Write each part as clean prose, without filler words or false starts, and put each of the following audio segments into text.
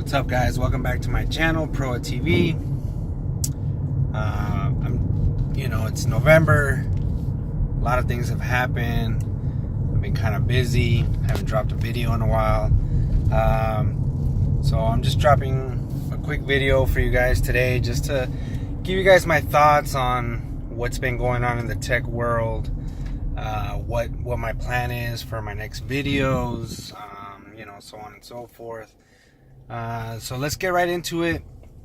What's up, guys? Welcome back to my channel, PROA TV. It's November. A lot of things have happened. I've been kind of busy. Haven't dropped a video in a while. So I'm just dropping a quick video for you guys today, just to give you guys my thoughts on what's been going on in the tech world, what my plan is for my next videos, so on and so forth. So let's get right into it.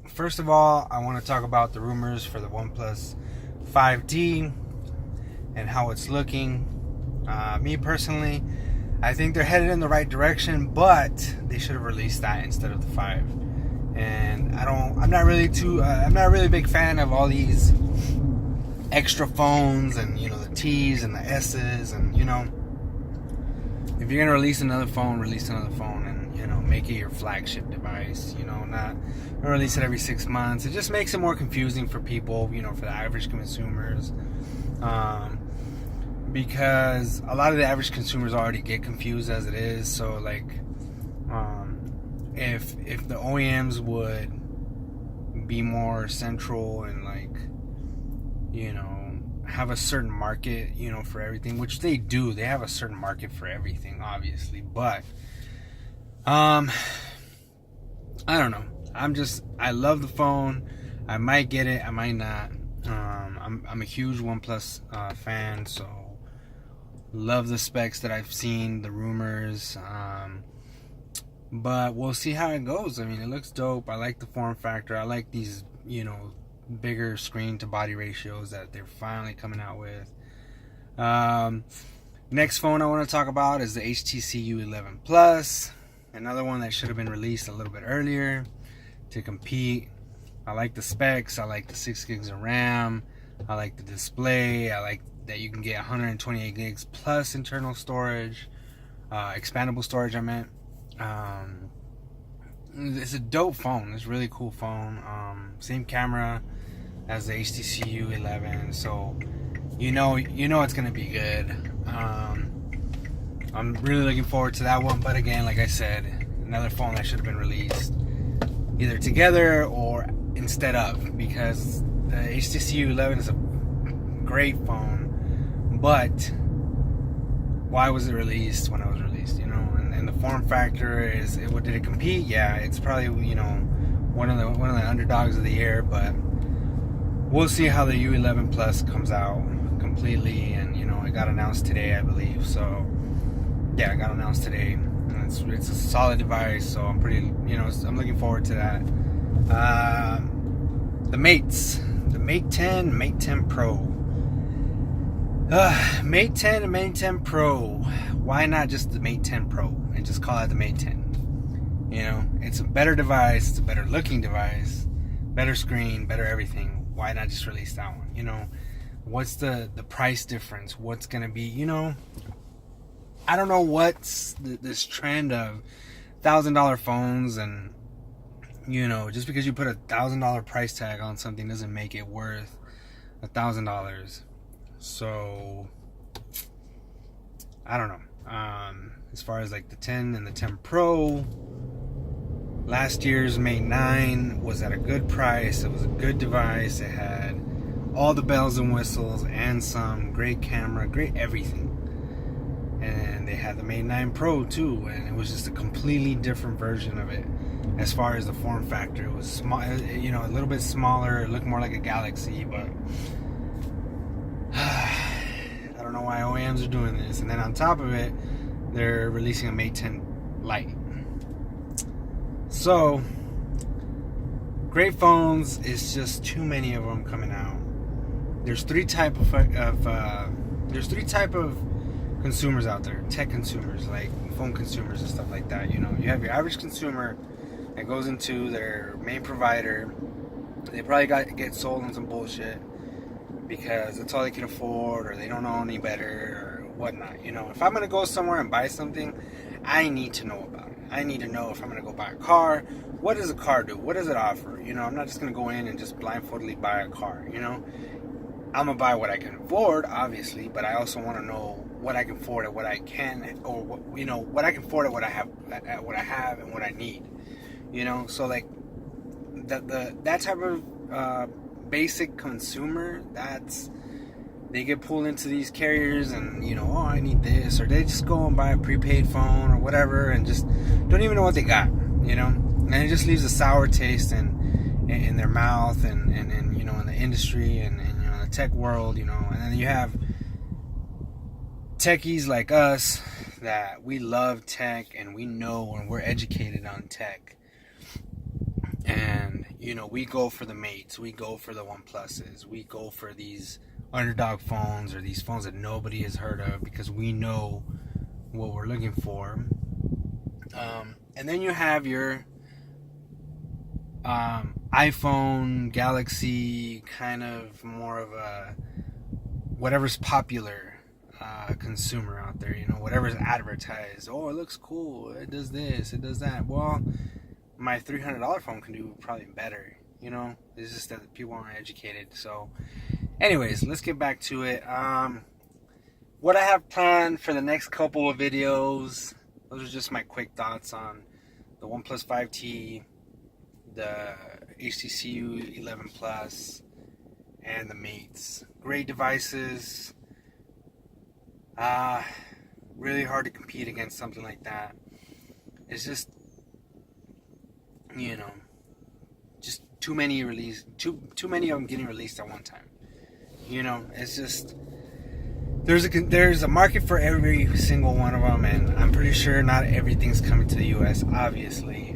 First of all, I want to talk about the rumors for the OnePlus 5D and how it's looking. Me personally, I think they're headed in the right direction, but they should have released that instead of the 5. And I'm not really a big fan of all these extra phones and the T's and the S's, and if you're gonna release another phone, and make it your flagship device. Not release it every 6 months. It just makes it more confusing for people, for the average consumers, because a lot of the average consumers already get confused as it is. So if the OEMs would be more central and have a certain market, for everything, which they do. They have a certain market for everything, obviously, but I don't know. I love the phone. I might get it, I might not. I'm a huge OnePlus fan, so love the specs that I've seen, the rumors. But we'll see how it goes. I mean, it looks dope. I like the form factor. I like these, bigger screen to body ratios that they're finally coming out with. Next phone I want to talk about is the HTC u11 Plus. Another one that should have been released a little bit earlier to compete. I like the specs. I like the 6 gigs of RAM. I like the display. I like that you can get 128 gigs plus internal storage, expandable storage, I meant. It's a dope phone. It's a really cool phone. Same camera as the HTC u11, so you know it's gonna be good. I'm really looking forward to that one, but again, like I said, another phone that should have been released either together or instead of, because the HTC u11 is a great phone, but why was it released when it was released? And the form factor did it compete? Yeah, it's probably one of the underdogs of the year, but we'll see how the u11 Plus comes out completely. And it got announced today, I believe. So yeah, it got announced today, and it's a solid device. So I'm pretty, I'm looking forward to that. The Mate 10, Mate 10 Pro. Mate 10 and Mate 10 Pro. Why not just the Mate 10 Pro and just call it the Mate 10? It's a better device. It's a better looking device. Better screen, better everything. Why not just release that one? What's the price difference? What's gonna be? I don't know what's this trend of $1,000 phones, and just because you put $1,000 price tag on something doesn't make it worth $1,000. So I don't know. As far as the 10 and the 10 Pro, last year's Mate 9 was at a good price. It was a good device. It had all the bells and whistles and some. Great camera, great everything. And they had the Mate 9 Pro too, and it was just a completely different version of it. As far as the form factor, it was small, a little bit smaller. It looked more like a Galaxy, but I don't know why OEMs are doing this. And then on top of it, they're releasing a Mate 10 Lite. So great phones. It's just too many of them coming out. There's three type of consumers out there. Tech consumers, like phone consumers and stuff like that. You have your average consumer that goes into their main provider. They probably get sold on some bullshit because that's all they can afford, or they don't know any better, or whatnot. If I'm gonna go somewhere and buy something, I need to know about it. I need to know if I'm gonna go buy a car, what does a car do? What does it offer? I'm not just gonna go in and just blindfoldedly buy a car. I'm gonna buy what I can afford, obviously, but I also want to know what I can afford and what I can, or what I can afford and what I have and what I need. you know. So like that type of basic consumer, they get pulled into these carriers, and you know, oh, I need this, or they just go and buy a prepaid phone or whatever, and just don't even know what they got, you know. And it just leaves a sour taste in their mouth, and you know, in the industry, and you know, in the tech world, you know. And then you have techies like us that we love tech, and we know, and we're educated on tech. And you know, we go for the mates, we go for the OnePluses, we go for these underdog phones, or these phones that nobody has heard of, because we know what we're looking for. And then you have your iPhone, Galaxy, kind of more of a whatever's popular consumer out there, you know, whatever's advertised. Oh, it looks cool, it does this, it does that. Well, my $300 phone can do probably better, you know. It's just that people aren't educated. So anyways, let's get back to it. What I have planned for the next couple of videos, those are just my quick thoughts on the OnePlus 5T, the HTC u11 Plus, and the Mates. Great devices. Really hard to compete against something like that. It's just, you know, just too many of them getting released at one time. You know, it's just, there's a market for every single one of them, and I'm pretty sure not everything's coming to the US, obviously,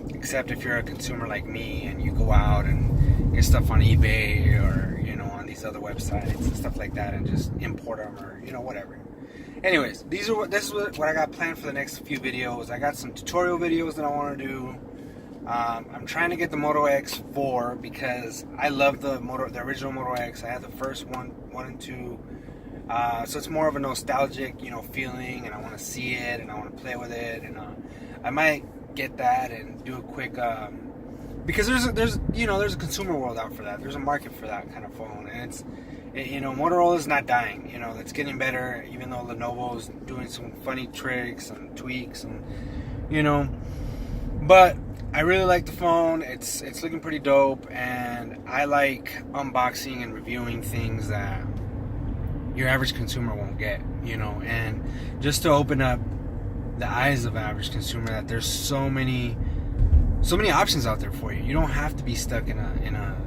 except if you're a consumer like me and you go out and get stuff on eBay, or you know, on these other websites and stuff like that, and just import them, or you know, whatever. Anyways, this is what I got planned for the next few videos. I got some tutorial videos that I want to do. I'm trying to get the Moto X4 because I love the original Moto X. I had the first one and two. So it's more of a nostalgic, you know, feeling, and I want to see it, and I want to play with it, and I might get that and do a quick because there's a consumer world out for that. There's a market for that kind of phone, and you know, Motorola's not dying. You know, it's getting better, even though Lenovo's doing some funny tricks and tweaks, and you know, but I really like the phone. It's looking pretty dope, and I like unboxing and reviewing things that your average consumer won't get, you know, and just to open up the eyes of average consumer, that there's so many options out there for you. You don't have to be stuck in a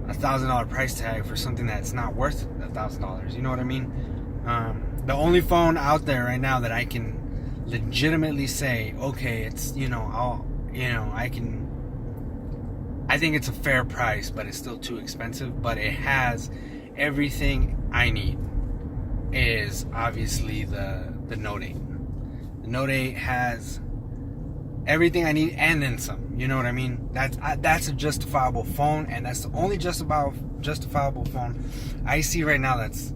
$1,000 price tag for something that's not worth $1,000. You know what I mean? The only phone out there right now that I can legitimately say, okay, it's, you know, I think it's a fair price, but it's still too expensive, but it has everything I need, is obviously the Note 8. The Note 8 has everything I need and then some. You know what I mean? That's a justifiable phone, and that's the only justifiable phone I see right now that's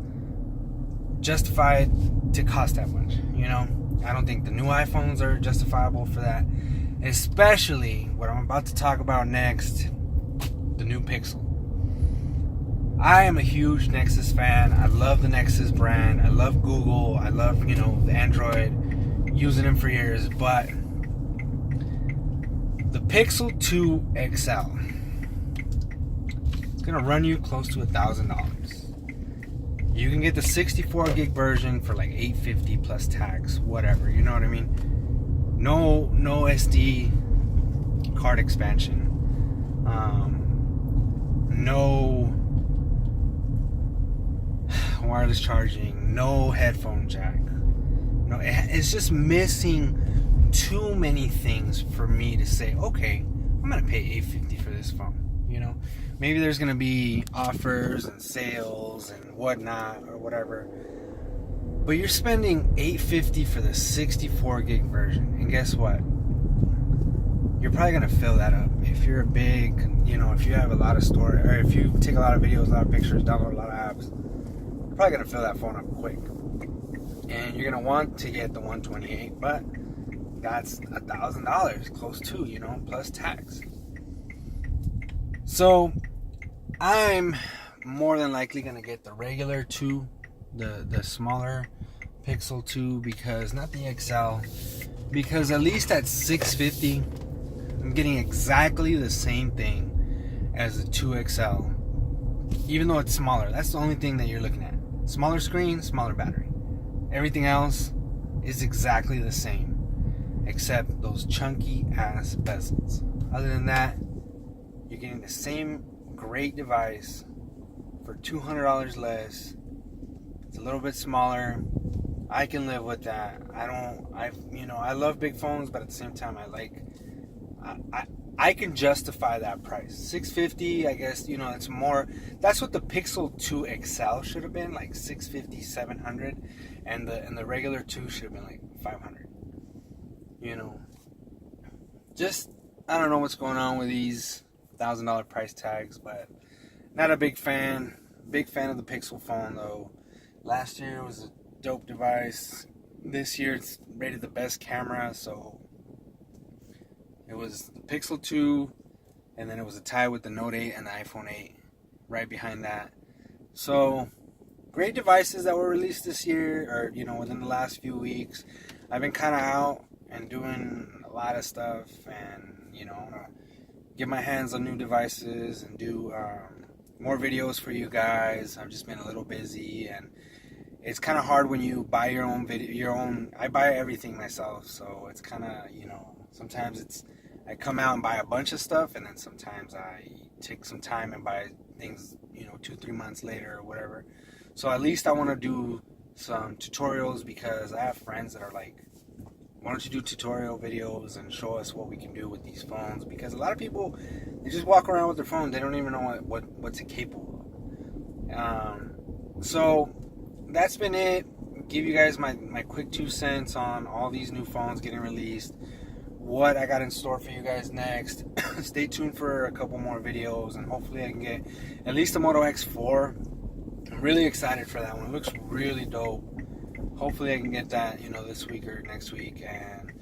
justified to cost that much. You know, I don't think the new iPhones are justifiable for that, especially what I'm about to talk about next, the new Pixel. I am a huge Nexus fan. I love the Nexus brand. I love Google. I love, you know, the Android, using them for years, but the Pixel 2 XL, it's gonna run you close to $1,000. You can get the 64 gig version for like $850 plus tax, whatever. You know what I mean? No SD card expansion. No wireless charging. No headphone jack. No, it's just missing too many things for me to say, okay, I'm gonna pay $850 for this phone. You know, maybe there's gonna be offers and sales and whatnot or whatever, but you're spending $850 for the 64 gig version, and guess what? You're probably gonna fill that up if you're a big, you know, if you have a lot of storage, or if you take a lot of videos, a lot of pictures, download a lot of apps, you're probably gonna fill that phone up quick. And you're gonna want to get the 128, but that's $1,000, close to, you know, plus tax. So I'm more than likely gonna get the regular 2, the smaller Pixel 2, because not the XL, because at least at $650 I'm getting exactly the same thing as the 2XL, even though it's smaller. That's the only thing that you're looking at. Smaller screen, smaller battery. Everything else is exactly the same, except those chunky ass bezels. Other than that, you're getting the same great device for $200 less. It's a little bit smaller. I can live with that. I love big phones, but at the same time, I can justify that price. $650, I guess, it's more. That's what the Pixel 2 XL should have been, like $650, $700, and the regular 2 should have been like $500. Just, I don't know what's going on with these $1,000 price tags, but not a big fan. Big fan of the Pixel phone though. Last year was a dope device. This year it's rated the best camera, so it was the Pixel 2, and then it was a tie with the Note 8 and the iPhone 8 right behind that. So great devices that were released this year, or within the last few weeks. I've been kind of out and doing a lot of stuff, and get my hands on new devices and do more videos for you guys. I've just been a little busy, and it's kind of hard when you buy your own video. I buy everything myself, so it's kind of sometimes I come out and buy a bunch of stuff, and then sometimes I take some time and buy things 2-3 months later or whatever. So at least I want to do some tutorials, because I have friends that are like, why don't you do tutorial videos and show us what we can do with these phones? Because a lot of people, they just walk around with their phone, they don't even know what's it capable of. So that's been it. Give you guys my quick 2 cents on all these new phones getting released, what I got in store for you guys next. Stay tuned for a couple more videos, and hopefully I can get at least the Moto X4. I'm really excited for that one. It looks really dope. Hopefully I can get that, this week or next week, and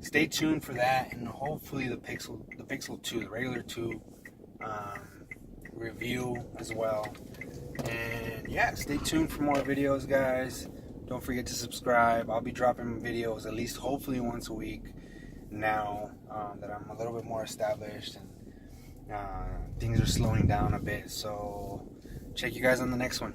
stay tuned for that, and hopefully the Pixel 2, the regular 2, review as well. And yeah, stay tuned for more videos, guys. Don't forget to subscribe. I'll be dropping videos at least hopefully once a week now that I'm a little bit more established, and things are slowing down a bit. So check you guys on the next one.